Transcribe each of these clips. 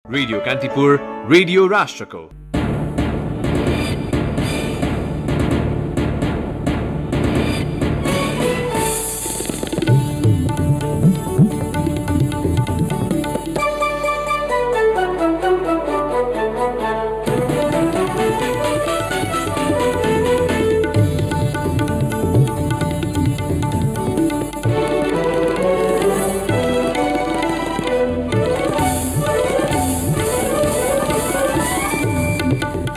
Radio Kantipur radio राष्ट्रको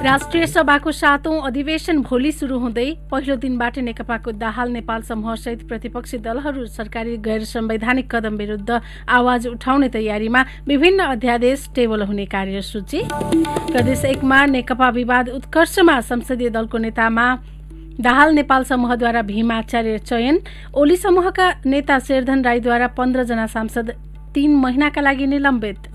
राष्ट्रिय सभाको 7औं अधिवेशन भोलि सुरु हुँदै पहिलो दिनबाट नेकपाको दाहाल नेपाल समूहसहित प्रतिपक्षी दलहरू सरकारी गैर संवैधानिक कदम विरुद्ध आवाज उठाउने तयारीमा विभिन्न अध्यादेश टेबल हुने कार्यसूची। प्रदेश 1 मा नेकपा विवाद उत्कर्षमा संसदीय दलको नेतामा दाहाल नेपाल समूहद्वारा भीम आचार्य चयन। ओली समूहका नेता शेरधन राईद्वारा 15 जना सांसद 3 महिनाका लागि निलम्बित।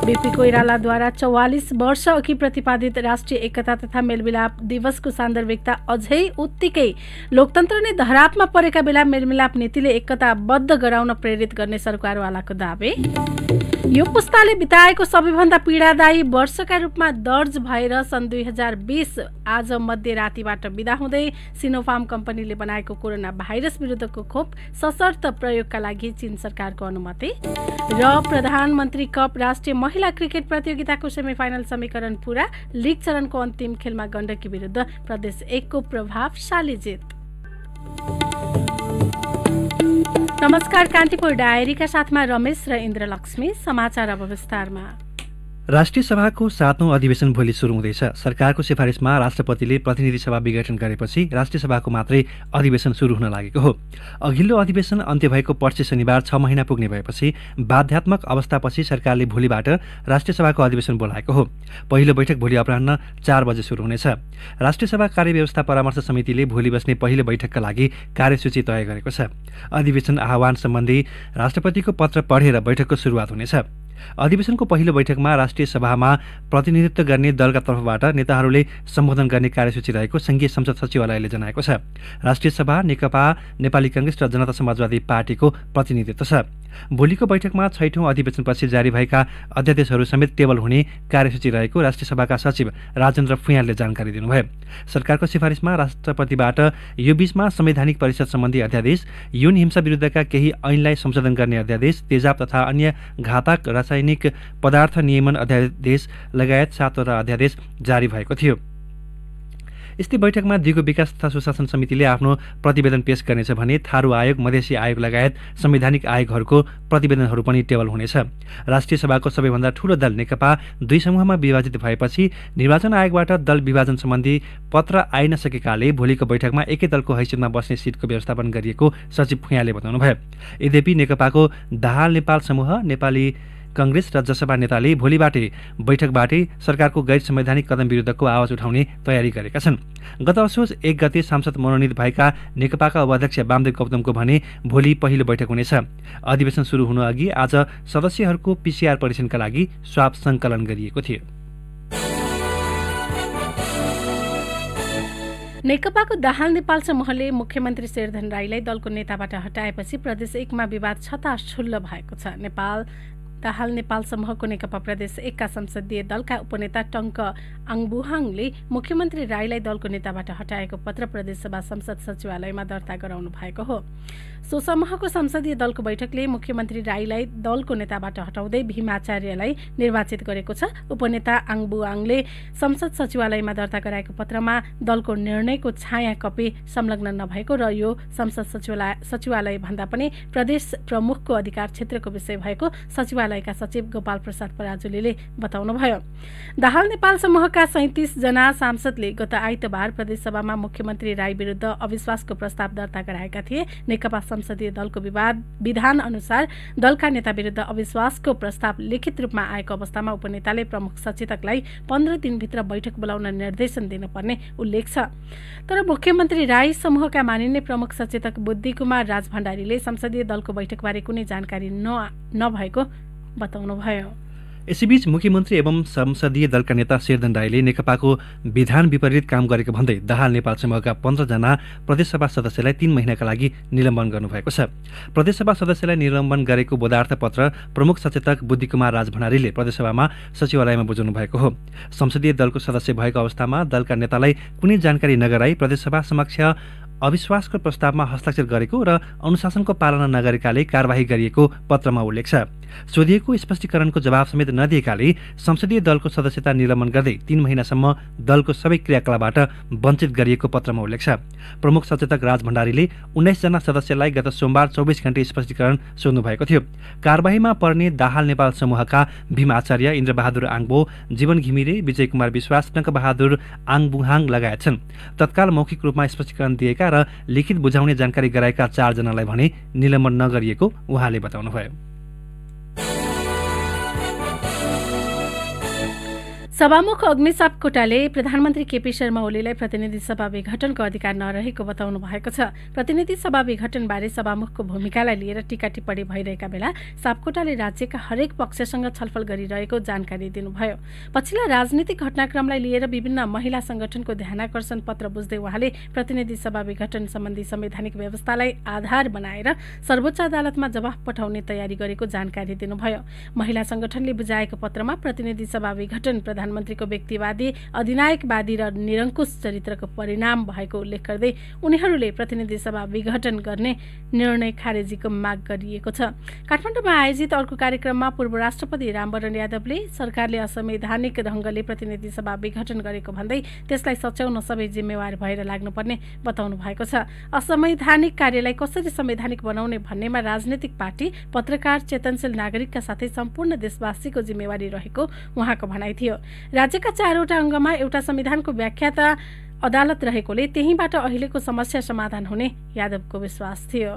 बीपी कोइरालाद्वारा 44 वर्ष अघि प्रतिपादित राष्ट्रिय एकता तथा मेलमिलाप दिवसको सान्दर्भिकता अझै उत्तिकै लोकतन्त्र नै धरापमा परेका बेला मेलमिलाप नीतिले एकताबद्ध गराउन प्रेरित गर्ने सरकारवालाको दावे। यो पुस्ताले बिताएको सबैभन्दा पीडादायी वर्षका रूपमा दर्ज भएर सन् 2020 आज मध्यरातिबाट बिदा हुँदै सिनोफार्म कम्पनीले बनाएको कोरोना भाइरस विरुद्धको खोप सशर्त प्रयोगका लागि चीन सरकारको अनुमति। र प्रधानमन्त्री कप राष्ट्रिय महिला क्रिकेट प्रतियोगिताको सेमिफाइनल समीकरण पूरा। लीग चरणको अन्तिम खेलमा गण्डकी विरुद्ध प्रदेश 1 को प्रभावशाली जित। नमस्कार, कान्तिपुर डायरीका साथमा रमेश र इन्द्रलक्ष्मी। समाचार अब विस्तारमा। राष्ट्रिय सभाको 7औं अधिवेशन भोलि सुरु हुँदैछ। सरकारको सिफारिसमा राष्ट्रपतिले प्रतिनिधि सभा विघटन गरेपछि राष्ट्रिय सभाको मात्रै अधिवेशन सुरु हुन लागेको हो। अघिल्लो अधिवेशन अन्त्य भएको पर्सि शनिबार 6 महिना पुग्ने भएपछि बाध्यात्मक अवस्थापछि सरकारले भोलिबाट राष्ट्रिय सभाको अधिवेशन बोलाएको हो। पहिलो बैठक भोलि अपराह्न 4 बजे सुरु हुनेछ। राष्ट्रिय सभा कार्यव्यवस्था परामर्श समितिले भोलि बस्ने पहिलो बैठकका लागि कार्यसूची तय गरेको छ। अधिवेशन आह्वान सम्बन्धी राष्ट्रपतिको पत्र पढेर बैठकको सुरुवात हुनेछ। अधिवेशनको पहिलो बैठकमा राष्ट्रिय सभामा प्रतिनिधित्व गर्ने दलका तर्फबाट नेताहरूले सम्बोधन गर्ने कार्यसूची रहेको संघीय संसद सचिवालयले जनाएको छ। राष्ट्रिय सभा नेकपा, नेपाली कांग्रेस र जनता समाजवादी पार्टीको प्रतिनिधित्व छ। भोलिको बैठकमा 6औं अधिवेशनपछि जारी भएका अध्यादेशहरू समेत टेबल हुने कार्यसूची रहेको राष्ट्रिय सभाका सचिव राजेन्द्र फुयालले जानकारी दिनुभयो। सरकारको सिफारिसमा राष्ट्रपतिबाट यो बीचमा संवैधानिक परिषद सम्बन्धी अध्यादेश, यौन हिंसा विरुद्धका केही ऐनलाई संशोधन गर्ने अध्यादेश, तेजाब तथा अन्य घातक रासायनिक पदार्थ नियमन अध्यादेश लगायत 7वटा अध्यादेश जारी भएको थियो। यस्तै बैठकमा दिगो विकास तथा सुशासन समितिले आफ्नो प्रतिवेदन पेश गर्नेछ भने थारू आयोग, मधेसी आयोग लगायत संवैधानिक आयोगहरूको प्रतिवेदनहरू पनि टेबल हुनेछ। राष्ट्रिय सभाको सबैभन्दा ठूलो दल नेकपा 2 समूहमा विभाजित भएपछि निर्वाचन आयोगबाट दल विभाजन सम्बन्धी पत्र आइ नसकेकाले भोलिको बैठकमा एकै दलको हैसियतमा बस्ने सिटको व्यवस्थापन गरिएको सचिव फुयालले बताउनुभयो। यद्यपि नेकपाको दाहाल नेपाल समूह, नेपाली कांग्रेस र जसपा नेताले भोलिबाटै बैठकबाटै सरकारको गैर संवैधानिक कदम विरुद्धको आवाज उठाउने तयारी गरेका छन्। गत असोज 1 गते सांसद मनोनित भएका नेकपाका उपाध्यक्ष वामदेव गौतमको भने भोलि पहिलो बैठक हुनेछ। अधिवेशन सुरु हुनु अघि आज सदस्यहरूको पीसीआर परीक्षणका लागि स्वाब संकलन गरिएको थियो। नेकपाको दाहाल नेपाल समूहले मुख्यमन्त्री शेरधन राईलाई दलको नेताबाट हटाएपछि प्रदेश 1 मा विवाद छताछुल्ल भएको छ। दाहाल नेपाल समूहको नेकपा प्रदेश 1 का संसदीय दलका उपनेता टंक आङबुहाङले मुख्यमन्त्री राईलाई दलको नेताबाट हटाएको पत्र प्रदेशसभा संसद सचिवालयमा दर्ता गराउनु भएको हो। सो समूहको संसदीय दलको बैठकले मुख्यमन्त्री राईलाई दलको नेताबाट हटाउँदै भीम आचार्यलाई निर्वाचित गरेको छ। उपनेता आङबुहाङले संसद सचिवालयमा दर्ता गराएको पत्रमा दलको निर्णयको छाया कपी संलग्न नभएको र यो संसद सचिवालय भन्दा पनि प्रदेश प्रमुखको अधिकार क्षेत्रको विषय भएको सचिवालयका सचिव गोपाल प्रसाद पराजुलीले बताउनुभयो। दाहाल नेपाल समूहका 37 जना सांसदले गत आइतबार प्रदेशसभामा मुख्यमन्त्री राई विरुद्ध अविश्वासको प्रस्ताव दर्ता गराएका थिए। नेकपा संसदीय दलको विधान अनुसार दलका नेता विरुद्ध अविश्वासको प्रस्ताव लिखित रूपमा आएको अवस्थामा उपनेताले प्रमुख सचेतकलाई 15 दिनभित्र बैठक बोलाउन निर्देशन दिनुपर्ने उल्लेख छ। तर मुख्यमन्त्री राई समूहका मानिने प्रमुख सचेतक बुद्धि कुमार राजभण्डारीले संसदीय दलको बैठकबारे कुनै जानकारी नभएको बताउनुभयो। यसैबीच मुख्यमन्त्री एवं संसदीय दलका नेता शेरधन राईले नेकपाको विधान विपरीत काम गरेको भन्दै दाहाल नेपाल समूहका 15 जना प्रदेशसभा सदस्यलाई 3 महिनाका लागि निलम्बन गर्नुभएको छ। प्रदेशसभा सदस्यलाई निलम्बन गरेको बोधार्थ पत्र प्रमुख सचेतक बुद्धिकुमार राजभण्डारीले प्रदेशसभामा सचिवालयमा बुझाउनु भएको हो। संसदीय दलको सदस्य भएको अवस्थामा दलका नेतालाई कुनै जानकारी नगराई प्रदेशसभा समक्ष अविश्वासको प्रस्तावमा हस्ताक्षर गरेको र अनुशासनको पालना नगरेकाले कारबाही गरिएको पत्रमा उल्लेख छ। सोधिएको स्पष्टीकरणको जवाब समेत नदिएकाले संसदीय दलको सदस्यता निलम्बन गर्दै 3 महिनासम्म दलको सबै क्रियाकलापबाट वञ्चित गरिएको पत्रमा उल्लेख छ। प्रमुख सचेतक राजभण्डारीले 19 जना सदस्यलाई गत सोमबार 24 घण्टे स्पष्टीकरण सोध्नु भएको थियो। कारबाहीमा पर्ने दाहाल नेपाल समूहका भीम आचार्य, इन्द्रबहादुर आङबो, जीवन घिमिरे, विजय कुमार विश्वास, टङ्कबहादुर आङबुहाङ लगायत छन्। तत्काल मौखिक रूपमा स्पष्टीकरण दिएका र लिखित बुझाउने जानकारी गराएका 4 जनालाई भने निलम्बन नगरिएको उहाँले बताउनुभयो। सभामुख अग्नि सापकोटाले प्रधानमन्त्री केपी शर्मा ओलीलाई प्रतिनिधि सभा विघटनको अधिकार नरहेको बताउनु भएको छ। प्रतिनिधि सभा विघटनबारे सभामुखको भूमिकालाई लिएर टीका टिप्पणी भइरहेका बेला सापकोटाले राज्यका हरेक पक्षसँग छलफल गरिरहेको जानकारी दिनुभयो। पछिल्ला राजनीतिक घटनाक्रमलाई लिएर विभिन्न महिला संगठनको ध्यानाकर्षण पत्र बुझ्दै उहाँले प्रतिनिधि सभा विघटन सम्बन्धी संवैधानिक व्यवस्थालाई आधार बनाएर सर्वोच्च अदालतमा जवाफ पठाउने तयारी गरेको जानकारी दिनुभयो। महिला संगठनले बुझाएको पत्रमा प्रतिनिधि सभा विघटन प्रधानमन्त्रीको व्यक्तिवादी, अधिनायकवादी र निरङ्कुश चरित्रको परिणाम भएको उल्लेख गर्दै उनीहरूले प्रतिनिधि सभा विघटन गर्ने निर्णय खारेजीको माग गरिएको छ। काठमाडौँमा आयोजित अर्को कार्यक्रममा पूर्व राष्ट्रपति रामवरण यादवले सरकारले असंवैधानिक ढङ्गले प्रतिनिधि सभा विघटन गरेको भन्दै त्यसलाई सच्याउन सबै जिम्मेवार भएर लाग्नुपर्ने बताउनु भएको छ। असंवैधानिक कार्यलाई कसरी संवैधानिक बनाउने भन्नेमा राजनीतिक पार्टी, पत्रकार, चेतनशील नागरिकका साथै सम्पूर्ण देशवासीको जिम्मेवारी रहेको उहाँको भनाइ थियो। राज्यका 4वटा अङ्गमा एउटा संविधानको व्याख्याता अदालत रहेकोले त्यहीँबाट अहिलेको समस्या समाधान हुने यादवको विश्वास थियो।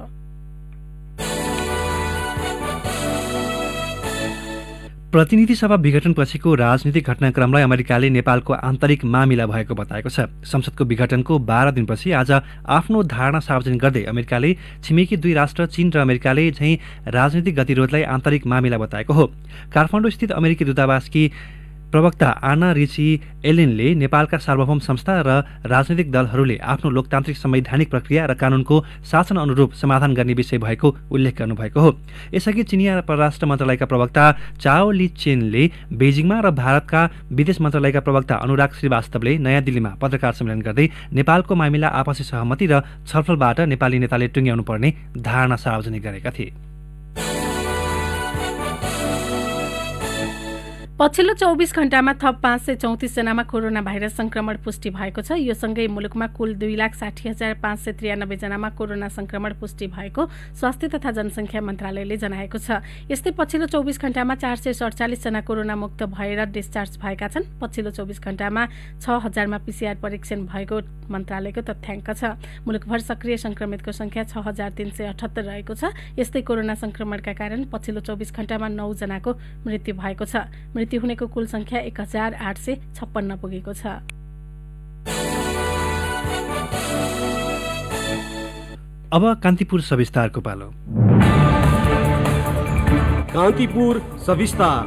प्रतिनिधि सभा विघटनपछिको राजनीतिक घटनाक्रमलाई अमेरिकाले नेपालको आन्तरिक मामिला भएको बताएको छ। संसदको विघटनको 12 दिनपछि आज आफ्नो धारणा सार्वजनिक गर्दै अमेरिकाले छिमेकी 2 राष्ट्र चीन र अमेरिकाले झैं राजनीतिक गतिरोधलाई आन्तरिक मामिला बताएको हो। काठमाडौँ स्थित अमेरिकी दूतावासकी प्रवक्ता आना रिची एलेनले नेपालका सार्वभौम संस्था र राजनैतिक दलहरूले आफ्नो लोकतान्त्रिक संवैधानिक प्रक्रिया र कानूनको शासन अनुरूप समाधान गर्ने विषय भएको उल्लेख गर्नुभएको हो। यसअघि चिनिया परराष्ट्र मन्त्रालयका प्रवक्ता चाओ ली चेनले बेजिङमा र भारतका विदेश मन्त्रालयका प्रवक्ता अनुराग श्रीवास्तवले नयाँ दिल्लीमा पत्रकार सम्मेलन गर्दै नेपालको मामिला आपसी सहमति र छलफलबाट नेपाली नेताले टुङ्ग्याउनु पर्ने धारणा सार्वजनिक गरेका थिए। पछिल्लो 24 घण्टामा थप 534 जनामा कोरोना भाइरस संक्रमण पुष्टि भएको छ। यो सँगै मुलुकमा कुल 2,60,593 जनामा कोरोना संक्रमण पुष्टि भएको स्वास्थ्य तथा जनसङ्ख्या मन्त्रालयले जनाएको छ। यस्तै पछिल्लो 24 घण्टामा 447 जना कोरोना मुक्त भएर डिस्चार्ज भएका छन्। पछिल्लो 24 घण्टामा 6,000 मा पीसीआर परीक्षण भएको मन्त्रालयको तथ्याङ्क छ। मुलुकभर सक्रिय संक्रमितको संख्या 6,378 रहेको छ। यस्तै कोरोना संक्रमणका कारण पछिल्लो 24 घण्टामा 9 जनाको मृत्यु भएको छ। मृत्यु हुनेको कुल संख्या 1,856 पुगेको छ। अब कान्तिपुर सविस्तारको पालो। कान्तिपुर सविस्तार।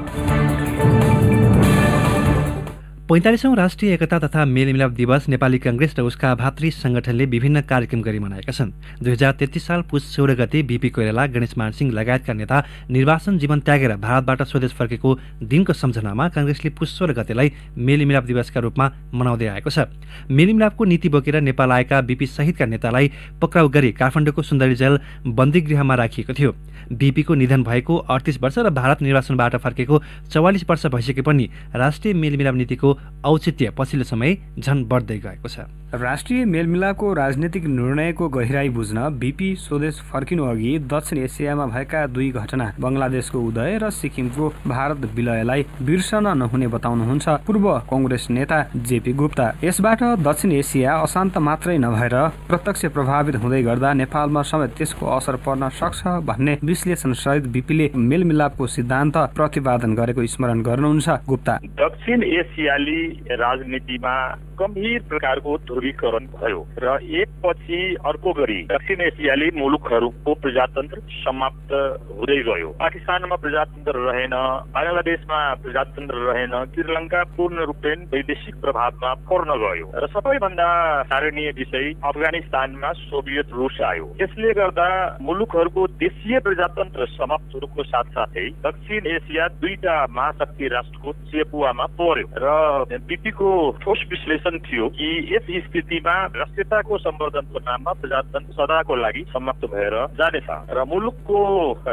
45औं राष्ट्रिय एकता तथा मेलमिलाप दिवस नेपाली कांग्रेस र उसका भातृ संगठनले विभिन्न कार्यक्रम गरी मनाएका छन्। 2033 साल पुस 16 गते बीपी कोइराला, गणेश मानसिंह लगायतका नेता निर्वासन जीवन त्यागेर भारतबाट स्वदेश फर्केको दिनको सम्झनामा कांग्रेसले पुस 16 गतेलाई मेलमिलाप दिवसका रूपमा मनाउँदै आएको छ। मेलमिलापको नीति बोकेर नेपाल आएका बीपी सहितका नेतालाई पक्राउ गरी काठमाडौँको सुन्दरी जेल बन्दीगृहमा राखिएको थियो। बीपीको निधन भएको 38 वर्ष र भारत निर्वासनबाट फर्केको 44 वर्ष भइसके पनि राष्ट्रिय मेलमिलाप नीतिको औचित्य पछिल्लो समय झन बढ्दै गएको छ। राष्ट्रिय मेलमिलापको राजनीतिक निर्णयको गहिराई बुझ्न बीपी स्वदेश फर्किनु अघि दक्षिण एसियामा भएका 2 घटना बङ्गलादेशको उदय र सिक्किमको भारत विलयलाई बिर्सन नहुने बताउनुहुन्छ पूर्व कांग्रेस नेता जेपी गुप्ता। यसबाट दक्षिण एसिया अशान्त मात्रै नभएर प्रत्यक्ष प्रभावित हुँदै गर्दा नेपालमा समेत त्यसको असर पर्न सक्छ भन्ने विश्लेषण सहित बीपीले मेलमिलापको सिद्धान्त प्रतिपादन गरेको स्मरण गर्नुहुन्छ गुप्ता। दक्षिण एसियाली एसियाली राजनीतिमा गम्भीर प्रकारको ध्रुवीकरण भयो र एकपछि अर्को गरी दक्षिण एसियाली मुलुकहरूको प्रजातन्त्र समाप्त हुँदै गयो। पाकिस्तानमा प्रजातन्त्र रहेन, बङ्गलादेशमा प्रजातन्त्र रहेन, श्रीलङ्का पूर्ण रूपले वैदेशिक प्रभावमा पर्न गयो र सबैभन्दा सारणीय विषय अफगानिस्तानमा सोभियत रुस आयो। यसले गर्दा मुलुकहरूको देशीय प्रजातन्त्र समाप्त हुनुको साथसाथै दक्षिण एसिया दुईटा महाशक्ति राष्ट्रको चेपुवामा पर्यो र बीपीको ठोस विश्लेषण थियो कि यस स्थितिमा राष्ट्रियताको सम्वर्धनको नाममा प्रजातन्त्र सदाको लागि समाप्त भएर जानेछ र मुलुकको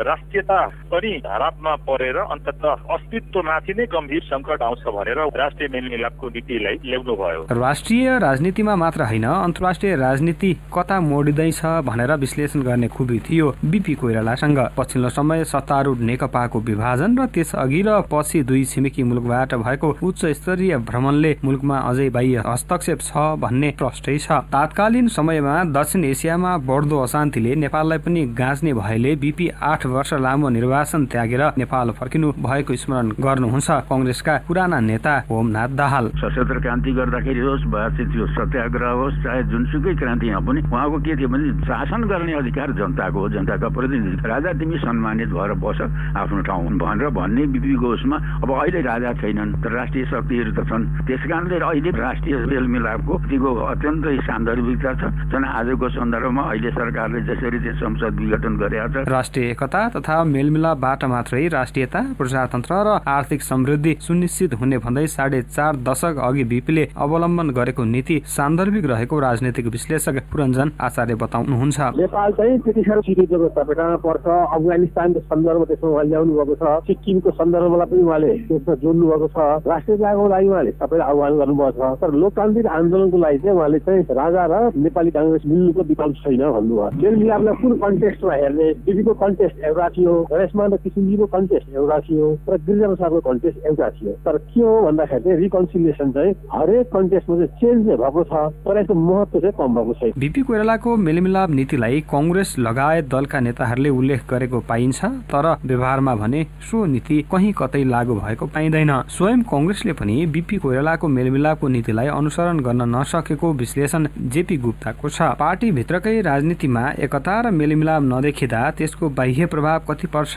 राष्ट्रियता पनि धरापमा परेर अन्ततः अस्तित्वमाथि नै गम्भीर संकट आउँछ भनेर राष्ट्रिय मेलमिलापको नीतिलाई ल्याउनु भयो। राष्ट्रिय राजनीतिमा मात्र होइन, अन्तर्राष्ट्रिय राजनीति कता मोडिँदैछ भनेर विश्लेषण गर्ने खुबी थियो बीपी कोइरालासँग। पछिल्लो समय सत्तारूढ नेकपाको विभाजन र त्यसअघि र पछि दुई छिमेकी मुलुकबाट भएको उच्च स्तरीय भ्रमणले मुलुकमा अझै बाह्य हस्तक्षेप छ भन्ने प्रष्टै छ। तात्कालीन समयमा दक्षिण एसियामा बढ्दो अशान्तिले नेपाललाई पनि गाँच्ने भएले बीपी 8 वर्ष लामो निर्वासन त्यागेर नेपाल फर्किनु भएको स्मरण गर्नुहुन्छ कांग्रेसका पुराना नेता होमनाथ दाहाल। सशस्त्र क्रान्ति गर्दाखेरि होस्, त्यो सत्याग्रह होस्, चाहे जुनसुकै क्रान्तिमा पनि उहाँको के थियो भने शासन गर्ने अधिकार जनताको हो, जनताका प्रतिनिधि। राजा तिमी सम्मानित भएर बस आफ्नो ठाउँ भनेर भन्ने बीपीको उसमा अब अहिले राजा छैनन् तर राष्ट्रिय शक्तिहरू त छन्। त्यसकारणले अहिले राष्ट्रिय मेलमिलापको अत्यन्तै सान्दर्भिकता छ। झन् आजको सन्दर्भमा अहिले सरकारले जसरी त्यो संसद विघटन गरेका छ। राष्ट्रिय एकता तथा मेलमिलापबाट मात्रै राष्ट्रियता, प्रजातन्त्र र आर्थिक समृद्धि सुनिश्चित हुने भन्दै 4.5 दशक अघि बीपीले अवलम्बन गरेको नीति सान्दर्भिक रहेको राजनीतिक विश्लेषक पुरञ्जन आचार्य बताउनुहुन्छ। नेपाल चाहिँ त्यतिखेर सिटिजनको चपेटामा पर्छ। अफगानिस्तानको सन्दर्भ त्यसमा उहाँले ल्याउनु भएको छ, सिक्किमको सन्दर्भलाई पनि उहाँले त्यसमा जोड्नु भएको छ। राष्ट्रियताको लागि उहाँले सबैलाई आह्वान गर्नुभएको छ, तर लोकतान्त्रिक आन्दोलनको लागि चाहिँ उहाँले चाहिँ राजा र नेपाली कांग्रेस मिल्नुको विकल्प छैन भन्नुभयो। मेलमिलापलाई कुन कन्टेक्स्टमा हेर्ने, बीपीको कन्टेक्स्ट एउटा थियो, रेशमान र किसिमजीको कन्टेक्स्ट एउटा थियो र गिरिजाप्रसादको कन्टेक्स्ट एउटा थियो। तर के हो भन्दाखेरि चाहिँ रिकन्सिलिएसन चाहिँ हरेक कन्टेक्स्टमा चाहिँ चेन्ज भएको छ तर यसको महत्त्व चाहिँ कम भएको छ। बीपी कोइरालाको मेलमिलाप नीतिलाई कांग्रेस लगायत दलका नेताहरूले उल्लेख गरेको पाइन्छ, तर व्यवहारमा भने सो नीति कहीँ कतै लागू भएको पाइँदैन। स्वयं कांग्रेसले पनि बीपी कोइरालाको मेलमिलापको नीतिलाई अनुसरण गर्न नसकेको विश्लेषण जेपी गुप्ताको छ। पार्टी भित्रकै राजनीतिमा एकता र मेलमिलाप नदेखिँदा त्यसको बाह्य प्रभाव कति पर्छ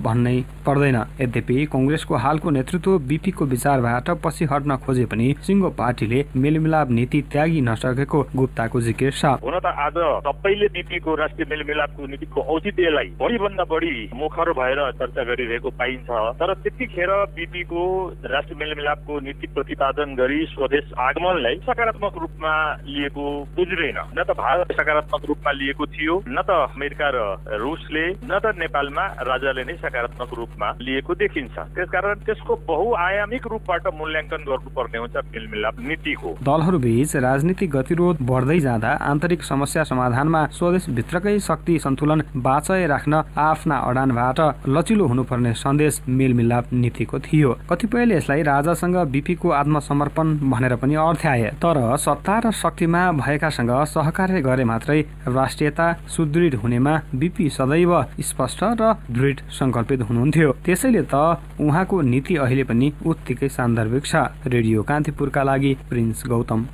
भन्नै पर्दैन। यद्यपि कांग्रेसको हालको नेतृत्व बीपीको विचारबाट पछि हट्न खोजे पनि सिंगो पार्टीले मेलमिलाप नीति त्यागी नसकेको गुप्ताको जिकिर छ। हुन त आज सबैले बीपीको राष्ट्रिय मेलमिलापको नीतिको औचित्यलाई बढीभन्दा बढी मुखर भएर चर्चा गरिरहेको पाइन्छ, तर त्यतिखेर बीपीको राष्ट्रिय मेलमिलापको नीति प्रतिपादन गरी स्वदेश आगमनलाई सकारात्मक रूपमा लिएको बुझिँदैन। न त भारत सकारात्मक रूपमा लिएको थियो, न त अमेरिका र रुसले, न त नेपालमा राजाले नै सकारात्मक रूपमा लिएको देखिन्छ। त्यसकारण त्यसको बहुआयामिक रूपबाट मूल्याङ्कन गर्नुपर्ने हुन्छ मेलमिलाप नीतिको। दलहरूबीच राजनीतिक गतिरोध बढ्दै जाँदा आन्तरिक समस्या समाधानमा स्वदेश भित्रकै शक्ति सन्तुलन बाँचाइ राख्न आफ्ना अडानबाट लचिलो हुनुपर्ने सन्देश मेलमिलाप नीतिको थियो। कतिपयले यसलाई राजासँग बीपीको आत्मसमर्पण भनेर पनि अर्थ्याए, तर सत्ता र शक्तिमा भएकासँग सहकार्य गरे मात्रै राष्ट्रियता सुदृढ हुनेमा बीपी सदैव स्पष्ट र दृढ संकल्पित हुनुहुन्थ्यो। त्यसैले त उहाँको नीति अहिले पनि उत्तिकै सान्दर्भिक छ। रेडियो कान्तिपुरका लागि प्रिन्स गौतम।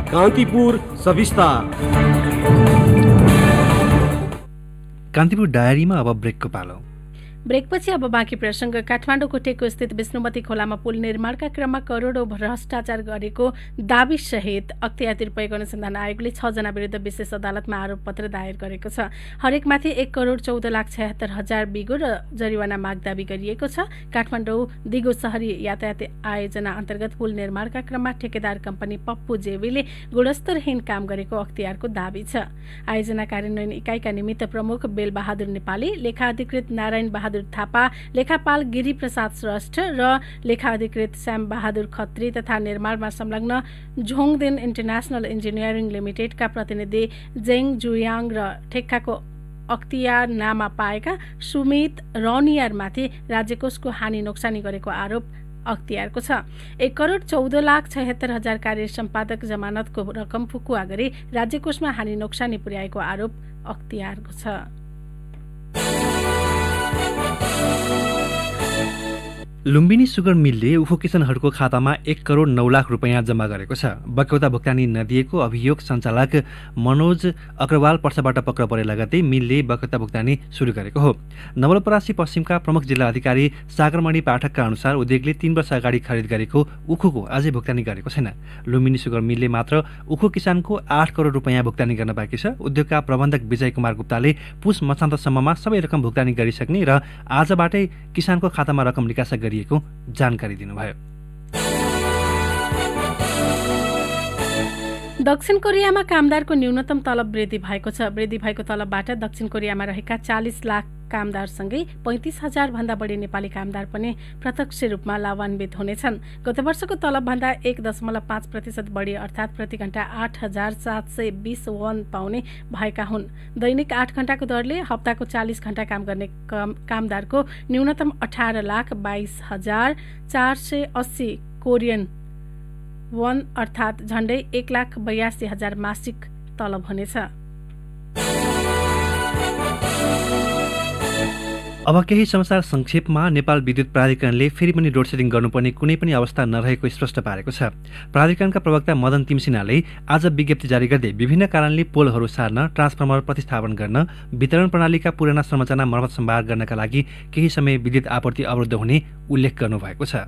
कान्तिपुर सविस्तार। कान्तिपुर डायरीमा अब ब्रेकको पालो। ब्रेकपछि अब बाँकी प्रसङ्ग। काठमाडौँको टेको स्थित विष्णुमती खोलामा पुल निर्माणका क्रममा करोडौं भ्रष्टाचार गरेको दाबी सहित अख्तियार तिरपयोग अनुसन्धान आयोगले 6 जना विरुद्ध विशेष अदालतमा आरोप पत्र दायर गरेको छ। हरेकमाथि 1,14,76,000 बिगो र जरिवाना माग दाबी गरिएको छ। काठमाडौँ दिगो शहरी यातायात आयोजना अन्तर्गत पुल निर्माणका क्रममा ठेकेदार कम्पनी पप्पू जेवीले गुणस्तरहीन काम गरेको अख्तियारको दाबी छ। आयोजना कार्यान्वयन इकाइका निमित्त प्रमुख बेलबहादुर नेपाली, लेखा अधिकृत नारायण बहादुर थापा, लेखापाल गिरिप्रसाद श्रेष्ठ र लेखा अधिकृत श्याम बहादुर खत्री तथा निर्माणमा संलग्न झोङदेन इन्टरनेसनल इन्जिनियरिङ लिमिटेडका प्रतिनिधि जेङ जुयाङ र ठेक्काको अख्तियारनामा पाएका सुमित रौनियारमाथि राज्यकोषको हानि नोक्सानी गरेको आरोप अख्तियारको छ। 1,14,76,000 कार्य सम्पादक जमानतको रकम फुकुवा गरी राज्यकोषमा हानि नोक्सानी पुर्याएको आरोप अख्तियारको छ। लुम्बिनी सुगर मिलले उखु किसानहरूको खातामा 1 करोड 9 लाख रुपैयाँ जम्मा गरेको छ। बक्यौता भुक्तानी नदिएको अभियोग सञ्चालक मनोज अग्रवाल पर्साबाट पक्रा परे लगतै मिलले बक्यौता भुक्तानी सुरु गरेको हो। नवलपरासी पश्चिमका प्रमुख जिल्ला अधिकारी सागरमणि पाठकका अनुसार उद्योगले 3 वर्ष अगाडि खरिद गरेको उखुको अझै भुक्तानी गरेको छैन। लुम्बिनी सुगर मिलले मात्र उखु किसानको 8 करोड रुपैयाँ भुक्तानी गर्न बाँकी छ। उद्योगका प्रबन्धक विजय कुमार गुप्ताले पुस मसान्तसम्ममा सबै रकम भुक्तानी गरिसक्ने र आजबाटै किसानको खातामा रकम निकासा गरिएको जानकारी दिनुभयो। दक्षिण कोरियामा कामदारको न्यूनतम तलब वृद्धि भएको छ। वृद्धि भएको तलबबाट दक्षिण कोरियामा रहेका 40 लाख कामदारसँगै 35,000 भन्दा बढी नेपाली कामदार पनि प्रत्यक्ष रूपमा लाभान्वित हुनेछन्। गत वर्षको तलबभन्दा 1.5% बढी अर्थात् प्रति घण्टा 8,720 वन पाउने भएका हुन्। दैनिक 8 घण्टाको दरले हप्ताको 40 घण्टा काम गर्ने कामदारको न्यूनतम 18,22,480 कोरियन वन अर्थात् झण्डै 1,82,000 मासिक तलब हुनेछ। अब केही समाचार संक्षेपमा। नेपाल विद्युत प्राधिकरणले फेरि पनि लोड सेडिङ गर्नुपर्ने कुनै पनि अवस्था नरहेको स्पष्ट पारेको छ। प्राधिकरणका प्रवक्ता मदन तिमसिनाले आज विज्ञप्ति जारी गर्दै विभिन्न कारणले पोलहरू सार्न, ट्रान्सफर्मर प्रतिस्थापन गर्न, वितरण प्रणालीका पुराना संरचना मर्मत सम्भार गर्नका लागि केही समय विद्युत आपूर्ति अवरुद्ध हुने उल्लेख गर्नुभएको छ।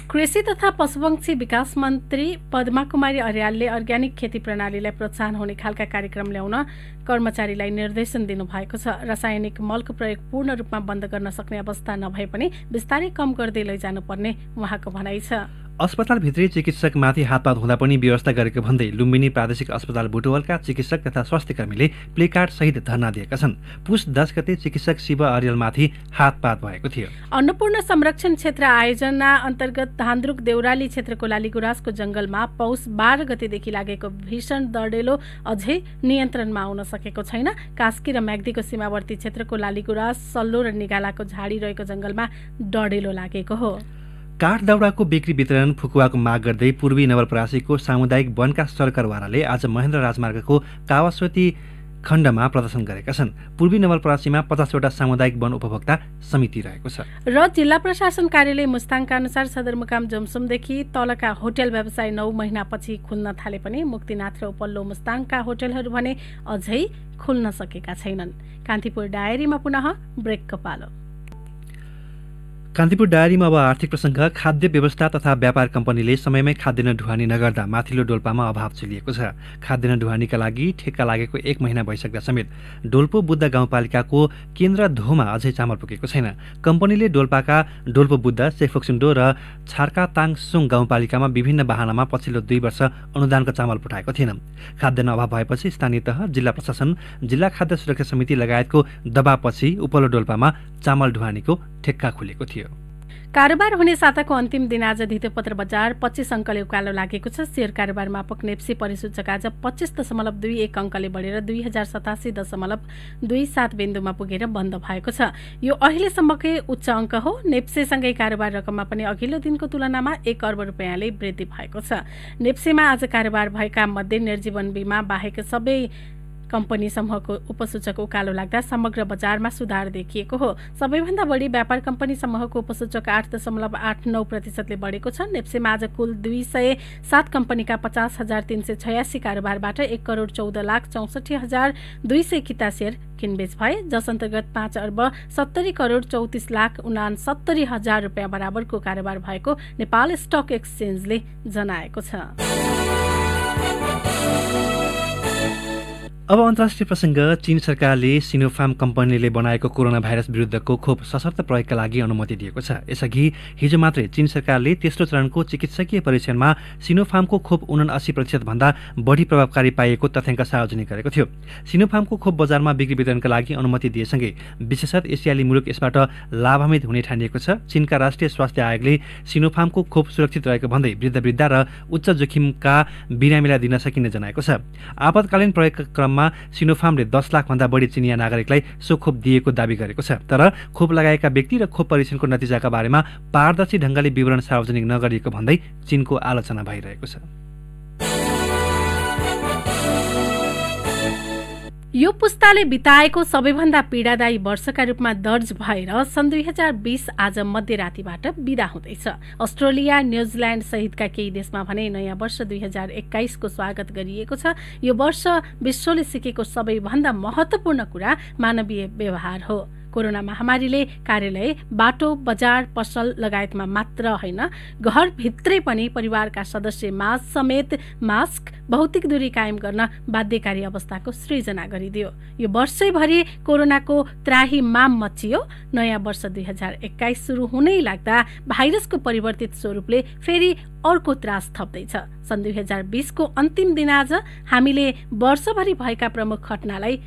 कृषि तथा पशुपक्षी विकास मन्त्री पद्मा कुमारी अर्यालले अर्ग्यानिक खेती प्रणालीलाई प्रोत्साहन हुने खालका कार्यक्रम ल्याउन कर्मचारीलाई निर्देशन दिनुभएको छ। रासायनिक मलको प्रयोग पूर्ण रूपमा बन्द गर्न सक्ने अवस्था नभए पनि बिस्तारै कम गर्दै लैजानुपर्ने उहाँको भनाइ छ। अस्पतालभित्रै चिकित्सकमाथि हातपात हुँदा पनि व्यवस्था गरेको भन्दै लुम्बिनी प्रादेशिक अस्पताल बुटवलका चिकित्सक तथा स्वास्थ्यकर्मीले प्लेकार्ड सहित धरना दिएका छन्। पुस 10 गते चिकित्सक शिव अर्यालमाथि हातपात भएको थियो। अन्नपूर्ण संरक्षण क्षेत्र आयोजना अन्तर्गत धान्द्रुक देउराली क्षेत्रको लालीगुराँसको जंगलमा पौष 12 गतेदेखि लागेको भीषण डढेलो अझै नियन्त्रणमा आउन सकेको छैन। कास्की र म्याग्दीको सीमावर्ती क्षेत्रको लालीगुराँस, सल्लो र निगालाको झाडी रहेको जंगलमा डढेलो लागेको हो। काठ दाउराको बिक्री वितरण फुकुवाको माग गर्दै पूर्वी नवलपरासीको सामुदायिक वनका सरकारवालाले आज महेन्द्र राजमार्गको कावास्वती खण्डमा प्रदर्शन गरेका छन्। पूर्वी नवलपरासीमा 50वटा सामुदायिक वन उपभोक्ता समिति रहेको छ। र जिल्ला प्रशासन कार्यालय मुस्ताङका अनुसार सदरमुकाम जमसुमदेखि तलका होटल व्यवसाय 9 महिनापछि खुल्न थाले पनि मुक्तिनाथ र उपल्लो मुस्ताङका होटलहरू भने अझै खुल्न सकेका छैनन्। कान्तिपुर डायरीमा पुनः ब्रेकको पालो। कान्तिपुर डायरीमा अब आर्थिक प्रसङ्ग। खाद्य व्यवस्था तथा व्यापार कम्पनीले समयमै खाद्यान्न ढुवानी नगर्दा माथिल्लो डोल्पामा अभाव चलिएको छ। खाद्यान्न ढुवानीका लागि ठेक्का लागेको 1 महिना भइसक्दा समेत डोल्पो बुद्ध गाउँपालिकाको केन्द्र धोमा अझै चामल पुगेको छैन। कम्पनीले डोल्पाका डोल्पो बुद्ध, सेफोक्सुन्डो र छार्का ताङसुङ गाउँपालिकामा विभिन्न वाहनामा पछिल्लो 2 वर्ष अनुदानको चामल पठाएको थिएन। खाद्यान्न अभाव भएपछि स्थानीय तह, जिल्ला प्रशासन, जिल्ला खाद्य सुरक्षा समिति लगायतको दबावपछि उपल्लो डोल्पामा चामल ढुवानीको ठेक्का खुलेको थियो। कारोबार हुने साताको अन्तिम दिन आज धितोपत्र बजार 25 अङ्कले उकालो लागेको छ। शेयर कारोबार मापक नेप्सी परिसूचक आज 25.21 अङ्कले बढेर 2087.27 बिन्दुमा पुगेर बन्द भएको छ। यो अहिलेसम्मकै उच्च अङ्क हो। नेप्सेसँगै कारोबार रकममा पनि अघिल्लो दिनको तुलनामा 1 अर्ब रुपियाँले वृद्धि भएको छ। नेप्सेमा आज कारोबार भएका मध्ये निर्जीवन बीमा बाहेक सबै कम्पनी समूहको उपसूचक उकालो लाग्दा समग्र बजारमा सुधार देखिएको हो। सबैभन्दा बढी व्यापार कम्पनी समूहको उपसूचक 8.89% बढेको छ। नेप्सेमा आज कुल 207 कम्पनीका 50,386 कारोबारबाट 1,14,64,200 किता सेयर किनबेच भए, जस अन्तर्गत 5,70,34,69,70,000 रुपियाँ बराबरको कारोबार भएको नेपाल स्टक एक्सचेन्जले जनाएको छ। अब अन्तर्राष्ट्रिय प्रसङ्ग। चीन सरकारले सिनोफार्म कम्पनीले बनाएको कोरोना भाइरस विरुद्धको खोप सशर्त प्रयोगका लागि अनुमति दिएको छ। यसअघि हिजो मात्रै चीन सरकारले तेस्रो चरणको चिकित्सकीय परीक्षणमा सिनोफार्मको खोप 79% भन्दा बढी प्रभावकारी पाइएको तथ्याङ्क सार्वजनिक गरेको थियो। सिनोफार्मको खोप बजारमा बिक्री वितरणका लागि अनुमति दिएसँगै विशेषत एसियाली मुलुक यसबाट लाभान्वित हुने ठानिएको छ। चीनका राष्ट्रिय स्वास्थ्य आयोगले सिनोफार्मको खोप सुरक्षित रहेको भन्दै वृद्ध र उच्च जोखिमका बिरामीलाई दिन सकिने जनाएको छ। आपतकालीन प्रयोगका क्रममा सिनोफार्मले 10 लाख भन्दा बढी चिनिया नागरिकलाई सो खोप दिएको दावी गरेको छ। तर खोप लगाएका व्यक्ति र खोप परीक्षणको नतिजाका बारेमा पारदर्शी ढङ्गले विवरण सार्वजनिक नगरिएको भन्दै चीनको आलोचना भइरहेको छ। यो पुस्ताले बिताएको सबैभन्दा पीडादायी वर्षका रूपमा दर्ज भएर सन् 2020 आज मध्यरातीबाट बिदा हुँदैछ। अस्ट्रेलिया, न्युजिल्यान्ड सहितका केही देशमा भने नयाँ वर्ष 2021 को स्वागत गरिएको छ। यो वर्ष विश्वले सिकेको सबैभन्दा महत्त्वपूर्ण कुरा मानवीय व्यवहार हो। कोरोना महामारीले कार्यालय, बाटो, बजार, पसल लगायतमा मात्र होइन, घरभित्रै पनि परिवारका सदस्य समेत मास्क, भौतिक दूरी कायम गर्न बाध्यकारी अवस्थाको सृजना गरिदियो। यो वर्षैभरि कोरोनाको त्राहिमाम मचियो। नयाँ वर्ष 2021 सुरु हुनै लाग्दा भाइरसको परिवर्तित स्वरूपले फेरि अर्को त्रास थप्दैछ। सन् 2020 को अन्तिम दिन आज हामीले वर्षभरि भएका प्रमुख घटनालाई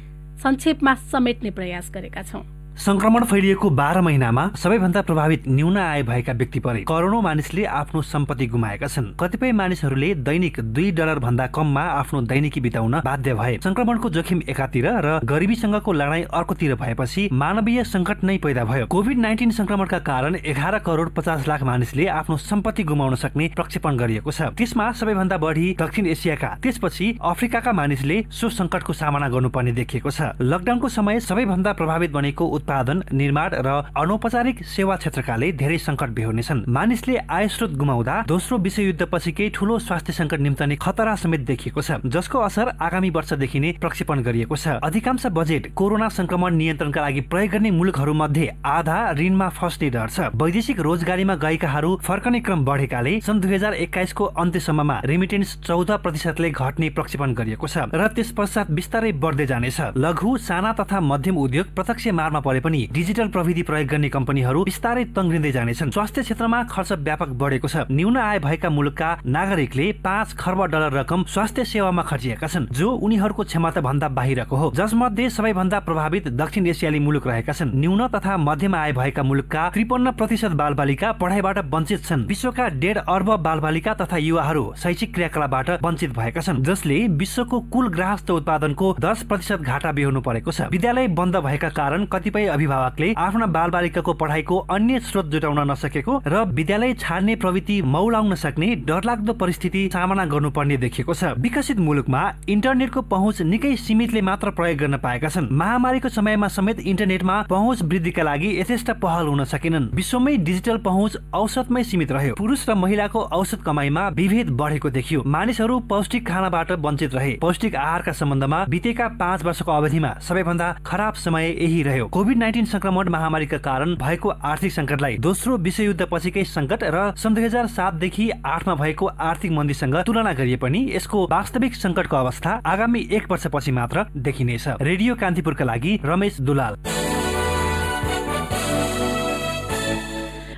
संक्षेपमा समेट्ने प्रयास गरेका छौं। संक्रमण फैलिएको 12 महिनामा सबैभन्दा प्रभावित न्यून आय भएका व्यक्ति परे। करोडौं मानिसले आफ्नो सम्पत्ति गुमाएका छन्। कतिपय मानिसहरूले दैनिक $2 भन्दा कममा आफ्नो दैनिकी बिताउन बाध्य भए। संक्रमणको जोखिम एकातिर र गरिबीसँगको लडाईँ अर्कोतिर भएपछि मानवीय संकट नै पैदा भयो। कोभिड-19 संक्रमणका कारण 11 करोड 50 लाख मानिसले आफ्नो सम्पत्ति गुमाउन सक्ने प्रक्षेपण गरिएको छ। त्यसमा सबैभन्दा बढी दक्षिण एसियाका, त्यसपछि अफ्रिकाका मानिसले सो संकटको सामना गर्नुपर्ने देखिएको छ। लकडाउनको समय सबैभन्दा प्रभावित बनेको उत्पादन, निर्माण र अनौपचारिक सेवा क्षेत्रकाले धेरै संकट बेहोर्नेछन्। मानिसले आय स्रोत गुमाउँदा दोस्रो विश्वयुद्धपछिकै ठूलो स्वास्थ्य संकट निम्तने खतरा समेत देखिएको छ, जसको असर आगामी वर्षदेखि नै प्रक्षेपण गरिएको छ। अधिकांश बजेट कोरोना संक्रमण नियन्त्रणका लागि प्रयोग गर्ने मुलुकहरू मध्ये आधा ऋणमा फस्ने डर छ। वैदेशिक रोजगारीमा गएकाहरू फर्कने क्रम बढेकाले सन् 2021 को अन्त्यसम्ममा रेमिटेन्स 14% घट्ने प्रक्षेपण गरिएको छ र त्यस पश्चात बिस्तारै बढ्दै जानेछ। लघु, साना तथा मध्यम उद्योग प्रत्यक्ष मारमा परे पनि डिजिटल प्रविधि प्रयोग गर्ने कम्पनीहरू बिस्तारै तङ्ग्रिँदै जानेछन्। स्वास्थ्य क्षेत्रमा खर्च व्यापक बढेको छ। न्यून आय भएका मुलुकका नागरिकले $5 खर्ब रकम स्वास्थ्य सेवामा खर्चिएका छन्, जो उनीहरूको क्षमता भन्दा बाहिरको हो। जसमध्ये सबैभन्दा प्रभावित दक्षिण एसियाली मुलुक रहेका छन्। न्यून तथा मध्यम आय भएका मुलुकका 53% बालबालिका पढाइबाट वञ्चित छन्। विश्वका 1.5 अर्ब बालबालिका तथा युवाहरू शैक्षिक क्रियाकलापबाट वञ्चित भएका छन्, जसले विश्वको कुल गृहस्थ उत्पादनको 10% घाटा बेहोर्नु परेको छ। विद्यालय बन्द भएका कारण कतिपय अभिभावकले आफ्ना बालबालिकाको पढाइको अन्य स्रोत जुटाउन नसकेको र विद्यालय छाड्ने प्रवृत्ति मौलाउन सक्ने डरलाग्दो परिस्थिति सामना गर्नुपर्ने देखिएको छ। विकसित मुलुकमा इन्टरनेटको पहुँच निकै सीमितले मात्र प्रयोग गर्न पाएका छन्। महामारीको समयमा समेत इन्टरनेटमा पहुँच वृद्धिका लागि यथेष्ट पहल हुन सकेनन्। विश्वमै डिजिटल पहुँच औसतमै सीमित रह्यो। पुरुष र महिलाको औसत कमाइमा विभेद बढेको देखियो। मानिसहरू पौष्टिक खानाबाट वञ्चित रहे। पौष्टिक आहारका सम्बन्धमा बितेका 5 वर्षको अवधिमा सबैभन्दा खराब समय यही रह्यो। कोभिड-19 संक्रमण महामारीका कारण भएको आर्थिक संकटलाई दोस्रो विश्वयुद्धपछिकै संकट र सन् 2007 देखि 8 मा भएको आर्थिक मन्दीसँग तुलना गरिए पनि यसको वास्तविक संकटको अवस्था आगामी 1 वर्षपछि मात्र देखिनेछ। रेडियो कान्तिपुरका लागि रमेश दुलाल।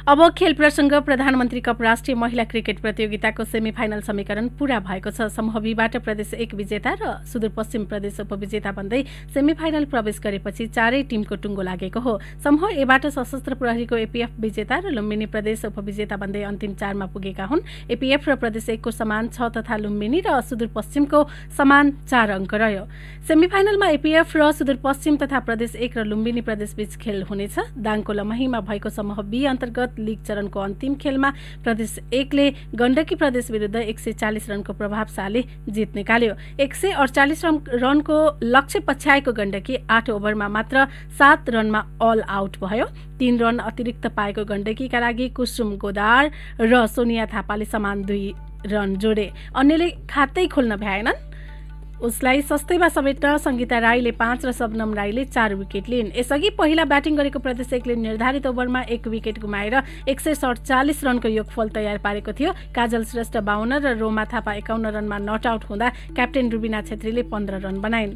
अब खेल प्रसंग। प्रधानमन्त्री कप राष्ट्रिय महिला क्रिकेट प्रतियोगिताको सेमिफाइनल समीकरण पूरा भएको छ। समूह बीबाट प्रदेश 1 विजेता र सुदूरपश्चिम प्रदेश उपविजेता बन्दै सेमिफाइनल प्रवेश गरेपछि चारै टिमको टुङ्गो लागेको हो। समूह एबाट सशस्त्र प्रहरीको एपीएफ विजेता र लुम्बिनी प्रदेश उपविजेता बन्दै अन्तिम 4 मा पुगेका हुन्। एपीएफ र प्रदेश 1 को समान 6 तथा लुम्बिनी र सुदूरपश्चिमको समान 4 अङ्क रह्यो। सेमिफाइनलमा एपीएफ र सुदूरपश्चिम तथा प्रदेश 1 र लुम्बिनी प्रदेश बीच खेल हुनेछ। दाङको लमहीमा भएको समूह बी अन्तर्गत लीग चरणको अन्तिम खेलमा प्रदेश 1 ले गण्डकी प्रदेश विरुद्ध 140 रनको प्रभावशाली जित निकाल्यो। 148 रनको लक्ष्य पछ्याएको गण्डकी 8 ओभरमा मात्र 7 रनमा अल आउट भयो। 3 रन अतिरिक्त पाएको गण्डकीका लागि कुसुम गोदार र सोनिया थापाले समान 2 रन जोडे। अन्यले खातै खोल्न भ्याएनन्। उसलाई सस्तैमा समेट्न संगीता राईले 5 र शबनम राईले 4 विकेट लिइन्। यसअघि पहिला ब्याटिङ गरेको प्रदेश 1 ले निर्धारित ओभरमा 1 विकेट गुमाएर 147 रनको योगफल तयार पारेको थियो। काजल श्रेष्ठ 52 र रोमा थापा 51 रनमा नट आउट हुँदा क्याप्टेन रुबिना छेत्रीले 15 रन बनाइन्।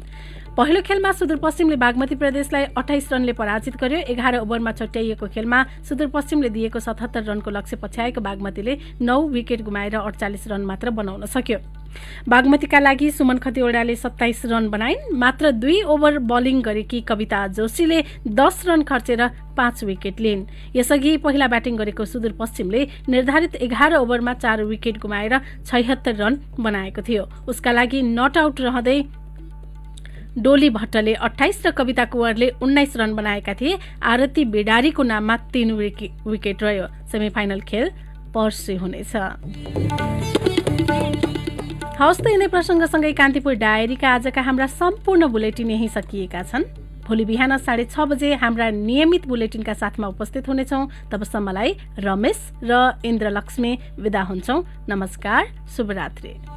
पहिलो खेलमा सुदूरपश्चिमले बागमती प्रदेशलाई 28 रनले पराजित गर्यो। 11 ओभरमा छट्याइएको खेलमा सुदूरपश्चिमले दिएको 77 रनको लक्ष्य पछ्याएको बागमतीले 9 विकेट गुमाएर 48 रन मात्र बनाउन सक्यो। बागमतीका लागि सुमन खतिवडाले 27 रन बनाइन्। मात्र 2 ओभर बलिङ गरेकी कविता जोशीले 10 रन खर्चेर 5 विकेट लिइन्। यसअघि पहिला ब्याटिङ गरेको सुदूरपश्चिमले निर्धारित 11 ओभरमा 4 विकेट गुमाएर 76 रन बनाएको थियो। उसका लागि नट आउट रहँदै डोली भट्टले 28 र कविता कुँवरले 19 रन बनाएका थिए। आरती बिडारीको नाममा 3 विकेट रह्यो। सेमिफाइनल खेल पर्सि हुनेछ। हवस् त यिनै प्रसङ्गसँगै कान्तिपुर डायरीका आजका हाम्रा सम्पूर्ण बुलेटिन यही सकिएका छन्। भोलि बिहान 6:30 बजे हाम्रा नियमित बुलेटिनका साथमा उपस्थित हुनेछौँ। तबसम्मलाई रमेश र इन्द्रलक्ष्मी विदा हुन्छौँ। नमस्कार, शुभरात्रि।